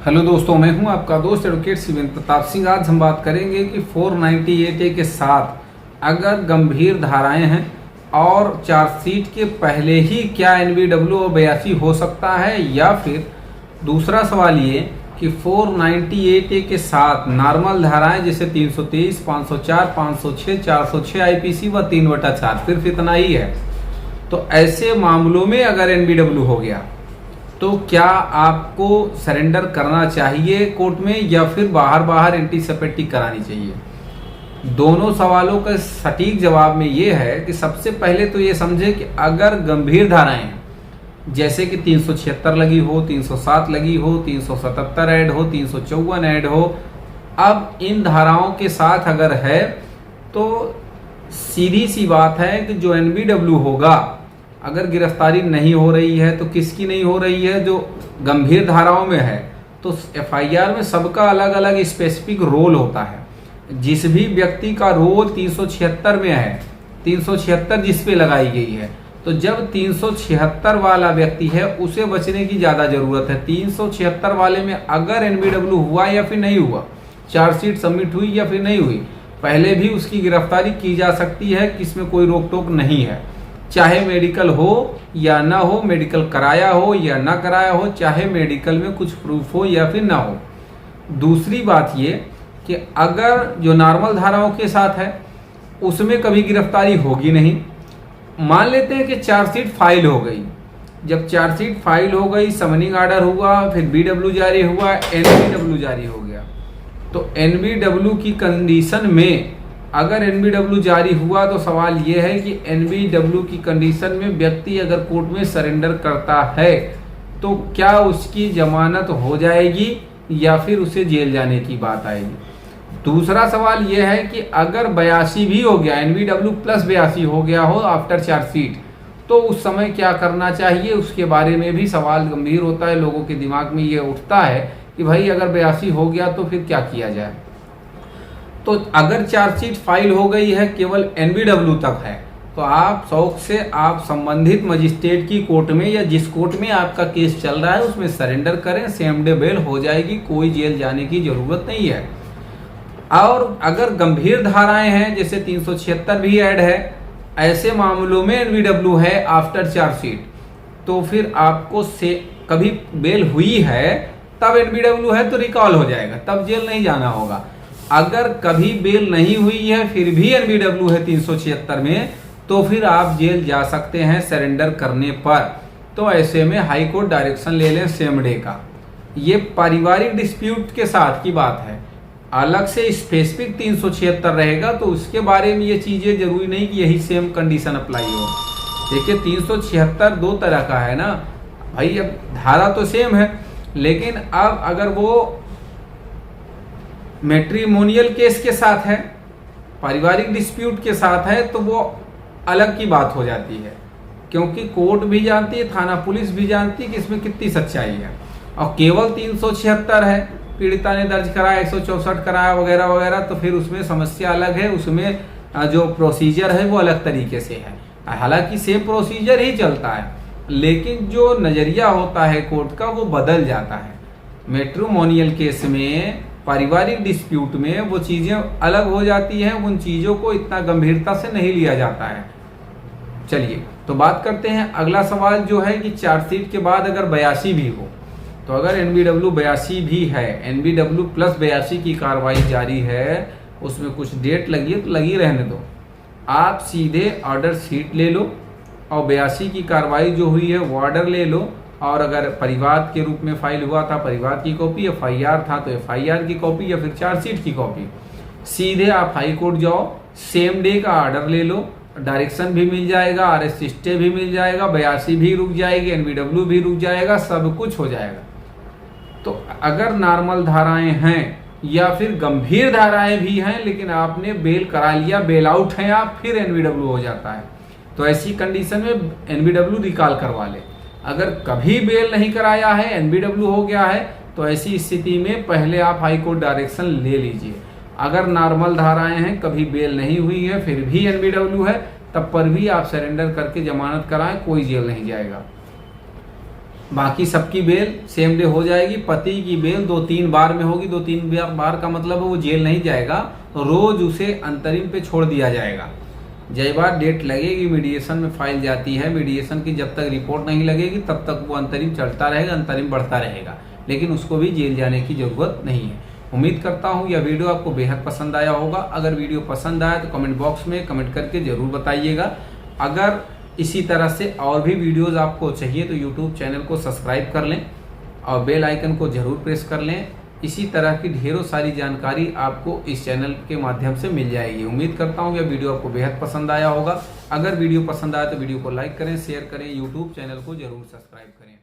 Hello दोस्तों, मैं हूं आपका दोस्त एडवोकेट शिवेंद्र प्रताप सिंह। आज हम बात करेंगे कि 498A के साथ अगर गंभीर धाराएं हैं और चार्जशीट के पहले ही क्या NBW और 82 हो सकता है, या फिर दूसरा सवाल ये कि 498A के साथ नॉर्मल धाराएं जैसे 323, 504, 506, 406 IPC व 3/4 सिर्फ इतना ही है। तो ऐसे मामलों में अगर NBW हो गया तो क्या आपको सरेंडर करना चाहिए कोर्ट में, या फिर बाहर एंटीसिपेटिक करानी चाहिए? दोनों सवालों का सटीक जवाब में ये है कि सबसे पहले तो ये समझे कि अगर गंभीर धाराएं जैसे कि 376 लगी हो, 307 लगी हो, 377 ऐड हो, 354 ऐड हो, अब इन धाराओं के साथ अगर है तो सीधी सी बात है कि जो NBW होगा, अगर गिरफ्तारी नहीं हो रही है तो किसकी नहीं हो रही है? जो गंभीर धाराओं में है। तो FIR में सबका अलग अलग स्पेसिफिक रोल होता है। जिस भी व्यक्ति का रोल 376 में है, 376 जिस पे लगाई गई है, तो जब 376 वाला व्यक्ति है उसे बचने की ज़्यादा ज़रूरत है। 376 वाले में अगर NBW हुआ या फिर नहीं हुआ, चार्जशीट सबमिट हुई या फिर नहीं हुई, पहले भी उसकी गिरफ्तारी की जा सकती है, किसमें कोई रोक टोक नहीं है। चाहे मेडिकल हो या ना हो, मेडिकल कराया हो या ना कराया हो, चाहे मेडिकल में कुछ प्रूफ हो या फिर ना हो। दूसरी बात ये कि अगर जो नॉर्मल धाराओं के साथ है उसमें कभी गिरफ्तारी होगी नहीं। मान लेते हैं कि चार्जशीट फाइल हो गई। जब चार्जशीट फाइल हो गई, समनिंग ऑर्डर हुआ, फिर BW जारी हुआ, NBW जारी हो गया, तो NBW की कंडीशन में अगर NBW जारी हुआ तो सवाल ये है कि NBW की कंडीशन में व्यक्ति अगर कोर्ट में सरेंडर करता है तो क्या उसकी जमानत हो जाएगी या फिर उसे जेल जाने की बात आएगी। दूसरा सवाल ये है कि अगर 82 भी हो गया, NBW प्लस 82 हो गया हो आफ्टर चार्जशीट, तो उस समय क्या करना चाहिए, उसके बारे में भी सवाल गंभीर होता है। लोगों के दिमाग में ये उठता है कि भाई अगर 82 हो गया तो फिर क्या किया जाए। तो अगर चार्जशीट फाइल हो गई है, केवल NBW तक है, तो आप शौक से आप संबंधित मजिस्ट्रेट की कोर्ट में या जिस कोर्ट में आपका केस चल रहा है उसमें सरेंडर करें, सेम डे बेल हो जाएगी, कोई जेल जाने की जरूरत नहीं है। और अगर गंभीर धाराएं हैं जैसे 376 भी ऐड है, ऐसे मामलों में NBW है आफ्टर चार्जशीट, तो फिर आपको से कभी बेल हुई है तब NBW है तो रिकॉल हो जाएगा, तब जेल नहीं जाना होगा। अगर कभी बेल नहीं हुई है फिर भी NBW है 376 में, तो फिर आप जेल जा सकते हैं सरेंडर करने पर। तो ऐसे में हाई कोर्ट डायरेक्शन ले लें सेम डे का। ये पारिवारिक डिस्प्यूट के साथ की बात है, अलग से स्पेसिफिक 376 रहेगा, तो उसके बारे में ये चीज़ें जरूरी नहीं कि यही सेम कंडीशन अप्लाई हो। देखिए 376 दो तरह का है ना भाई, अब धारा तो सेम है, लेकिन अब अगर वो मैट्रिमोनियल केस के साथ है, पारिवारिक डिस्प्यूट के साथ है, तो वो अलग की बात हो जाती है, क्योंकि कोर्ट भी जानती है, थाना पुलिस भी जानती है कि इसमें कितनी सच्चाई है। और केवल 376 है, पीड़िता ने दर्ज कराया, 164 कराया वगैरह वगैरह, तो फिर उसमें समस्या अलग है, उसमें जो प्रोसीजर है वो अलग तरीके से है। हालांकि सेम प्रोसीजर ही चलता है, लेकिन जो नज़रिया होता है कोर्ट का वो बदल जाता है। मैट्रिमोनियल केस में, पारिवारिक डिस्प्यूट में वो चीज़ें अलग हो जाती हैं, उन चीज़ों को इतना गंभीरता से नहीं लिया जाता है। चलिए तो बात करते हैं अगला सवाल जो है कि चार्जशीट के बाद अगर 82 भी हो, तो अगर NBW 82 भी है, NBW प्लस 82 की कार्रवाई जारी है, उसमें कुछ डेट लगी है तो लगी रहने दो, आप सीधे ऑर्डर शीट ले लो और 82 की कार्रवाई जो हुई है वो ऑर्डर ले लो, और अगर परिवार के रूप में फाइल हुआ था परिवार की कॉपी, FIR था तो FIR की कॉपी या फिर चार्जशीट की कॉपी, सीधे आप हाई कोर्ट जाओ, सेम डे का ऑर्डर ले लो, डायरेक्शन भी मिल जाएगा, अरेस्ट स्टे भी मिल जाएगा, 82 भी रुक जाएगी, NBW भी रुक जाएगा, सब कुछ हो जाएगा। तो अगर नॉर्मल धाराएं हैं या फिर गंभीर धाराएं भी हैं, लेकिन आपने बेल करा लिया, बेल आउट है आप, फिर NBW हो जाता है, तो ऐसी कंडीशन में NBW रिकॉल करवा ले। अगर कभी बेल नहीं कराया है, NBW हो गया है, तो ऐसी स्थिति में पहले आप हाई कोर्ट डायरेक्शन ले लीजिए। अगर नॉर्मल धाराएं हैं, कभी बेल नहीं हुई है, फिर भी NBW है, तब पर भी आप सरेंडर करके जमानत कराएं, कोई जेल नहीं जाएगा। बाकी सबकी बेल सेम डे हो जाएगी। पति की बेल 2-3 बार में होगी। 2-3 बार का मतलब है वो जेल नहीं जाएगा, रोज उसे अंतरिम पे छोड़ दिया जाएगा। जय बार डेट लगेगी, मीडिएशन में फाइल जाती है, मीडिएशन की जब तक रिपोर्ट नहीं लगेगी तब तक वो अंतरिम चलता रहेगा, अंतरिम बढ़ता रहेगा, लेकिन उसको भी जेल जाने की जरूरत नहीं है। उम्मीद करता हूँ यह वीडियो आपको बेहद पसंद आया होगा। अगर वीडियो पसंद आया तो कमेंट बॉक्स में कमेंट करके जरूर बताइएगा। अगर इसी तरह से और भी वीडियोस आपको चाहिए तो यूट्यूब चैनल को सब्सक्राइब कर लें और बेल आइकन को जरूर प्रेस कर लें। इसी तरह की ढेरों सारी जानकारी आपको इस चैनल के माध्यम से मिल जाएगी। उम्मीद करता हूँ यह वीडियो आपको बेहद पसंद आया होगा। अगर वीडियो पसंद आया तो वीडियो को लाइक करें, शेयर करें, यूट्यूब चैनल को जरूर सब्सक्राइब करें।